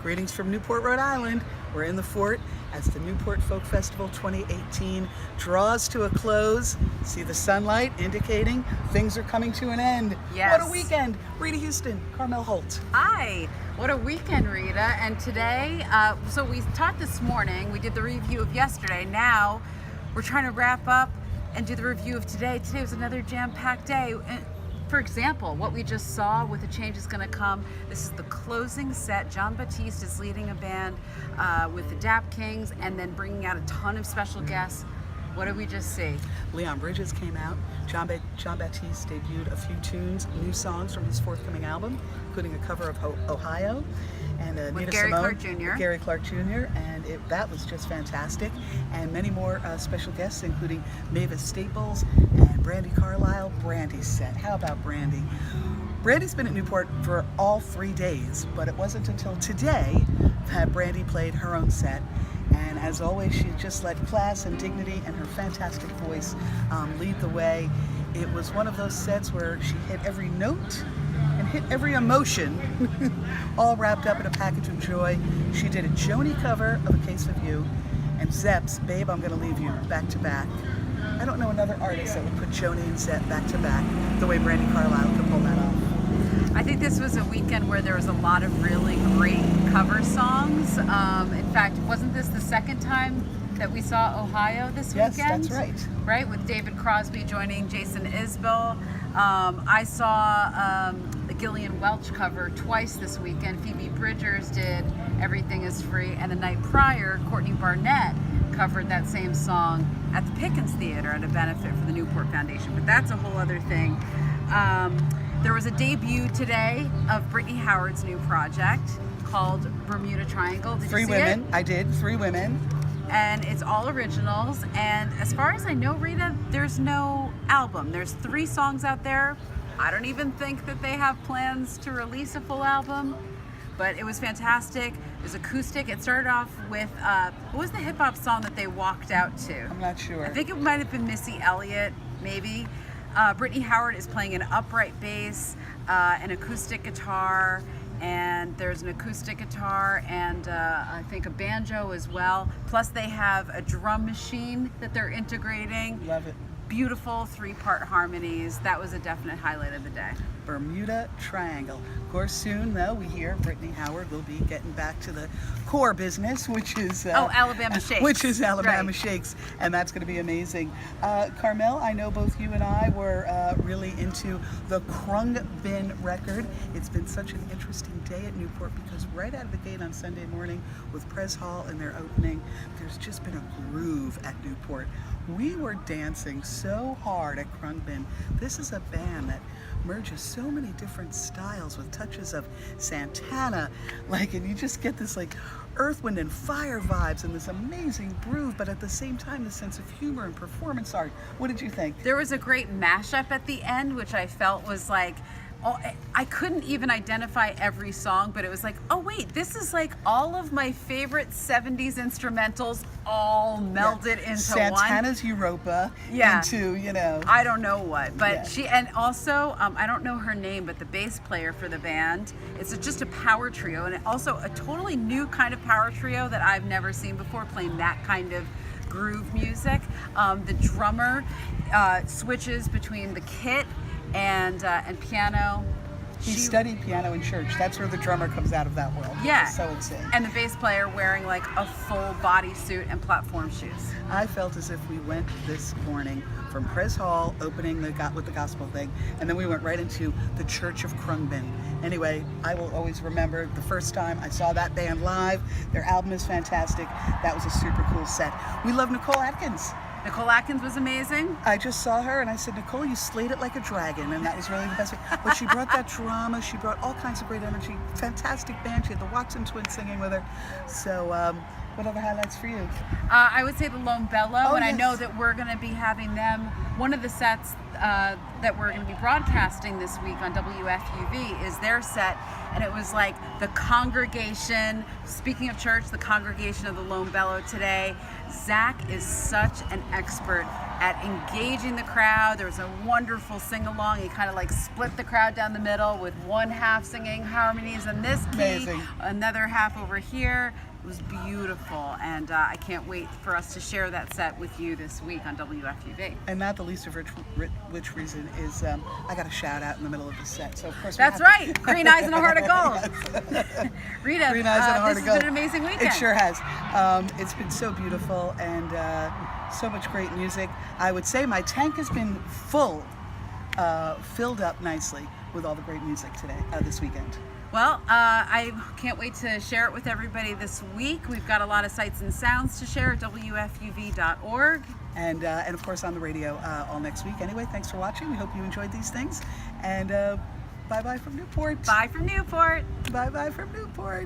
Greetings from Newport, Rhode Island. We're in the fort as the Newport Folk Festival 2018 draws to a close. See the sunlight indicating things are coming to an end. Yes. What a weekend. Rita Houston, Carmel, Holt. Hi, what a weekend, Rita. And today, so we taught this morning, we did the review of yesterday. Now we're trying to wrap up and do the review of today. Today was another jam-packed day. For example, what we just saw with The Change Is Gonna Come, this is the closing set. Jon Batiste is leading a band with the Dap Kings and then bringing out a ton of special guests. What did we just see? Leon Bridges came out. Jon Batiste debuted a few tunes, new songs from his forthcoming album, including a cover of Ohio. And with Nina Gary Simone, Clark Jr. With Gary Clark Jr. And that was just fantastic. And many more special guests, including Mavis Staples and Brandi Carlile. Brandi's set. How about Brandi? Brandi's been at Newport for all 3 days, but it wasn't until today that Brandi played her own set. And as always, she just let class and dignity and her fantastic voice lead the way. It was one of those sets where she hit every note and hit every emotion, all wrapped up in a package of joy. She did a Joni cover of A Case of You and Zepp's Babe, I'm Gonna Leave You back to back. I don't know another artist that would put Joni and Zepp back to back the way Brandi Carlile could pull that off. I think this was a weekend where there was a lot of really great cover songs. In fact, wasn't this the second time that we saw Ohio this weekend? Yes, that's right. Right, with David Crosby joining Jason Isbell. I saw the Gillian Welch cover twice this weekend. Phoebe Bridgers did Everything Is Free, and the night prior, Courtney Barnett covered that same song at the Pickens Theater at a benefit for the Newport Foundation, but that's a whole other thing. There was a debut today of Brittany Howard's new project called Bermuda Triangle. Did you see Three women. it? I did. 3 women. And it's all originals. And as far as I know, Rita, there's no album. There's 3 songs out there. I don't even think that they have plans to release a full album, but it was fantastic. It was acoustic. It started off with, what was the hip hop song that they walked out to? I'm not sure. I think it might have been Missy Elliott, maybe. Brittany Howard is playing an upright bass, an acoustic guitar, and there's an acoustic guitar and I think a banjo as well. Plus they have a drum machine that they're integrating. Love it. Beautiful 3-part harmonies. That was a definite highlight of the day. Bermuda Triangle. Of course, soon though, we hear Brittany Howard will be getting back to the core business, which is Alabama Shakes. Which is Alabama Right. Shakes, and that's going to be amazing. Carmel, I know both you and I were really into the Krungbin record. It's been such an interesting day at Newport because right out of the gate on Sunday morning with Pres Hall and their opening, there's just been a groove at Newport. We were dancing so hard at Krungbin. This is a band that merges so many different styles with touches of Santana, and you just get this Earth, Wind, and Fire vibes and this amazing groove, but at the same time, this sense of humor and performance art. What did you think? There was a great mashup at the end, which I felt was I couldn't even identify every song, but it was oh wait, this is all of my favorite 70s instrumentals all melded into Santana's one. Europa Yeah. into, I don't know what, but Yeah. she, and also, I don't know her name, but the bass player for the band, it's just a power trio, and also a totally new kind of power trio that I've never seen before, playing that kind of groove music. The drummer switches between the kit and piano. He studied piano in church. That's where the drummer comes out of that world. Yeah. So insane. And the bass player wearing a full bodysuit and platform shoes. I felt as if we went this morning from Pres Hall, opening with the gospel thing, and then we went right into the Church of Krungbin. Anyway, I will always remember the first time I saw that band live. Their album is fantastic. That was a super cool set. We love Nicole Atkins. Nicole Atkins was amazing. I just saw her and I said, Nicole, you slayed it like a dragon, and that was really the best way. But she brought that drama, she brought all kinds of great energy, fantastic band. She had the Watson twins singing with her. So What other highlights for you? I would say the Lone Bellow, Oh, and I yes. know that we're going to be having them. One of the sets that we're going to be broadcasting this week on WFUV is their set, and it was like the congregation. Speaking of church, the congregation of the Lone Bellow today. Zach is such an expert at engaging the crowd. There was a wonderful sing-along. He kind of like split the crowd down the middle with one half singing harmonies in this key, Amazing. another half over here. It was beautiful, and I can't wait for us to share that set with you this week on WFUV. And not the least of which reason is I got a shout out in the middle of the set. So of course That's right. Green eyes and a heart of gold. Rita, Green eyes and a heart this of has gold. been an amazing weekend. It sure has. It's been so beautiful and so much great music. I would say my tank has been filled up nicely with all the great music today, this weekend. Well, I can't wait to share it with everybody this week. We've got a lot of sights and sounds to share at WFUV.org. And of course on the radio all next week. Anyway, thanks for watching. We hope you enjoyed these things. And bye-bye from Newport. Bye from Newport. Bye-bye from Newport.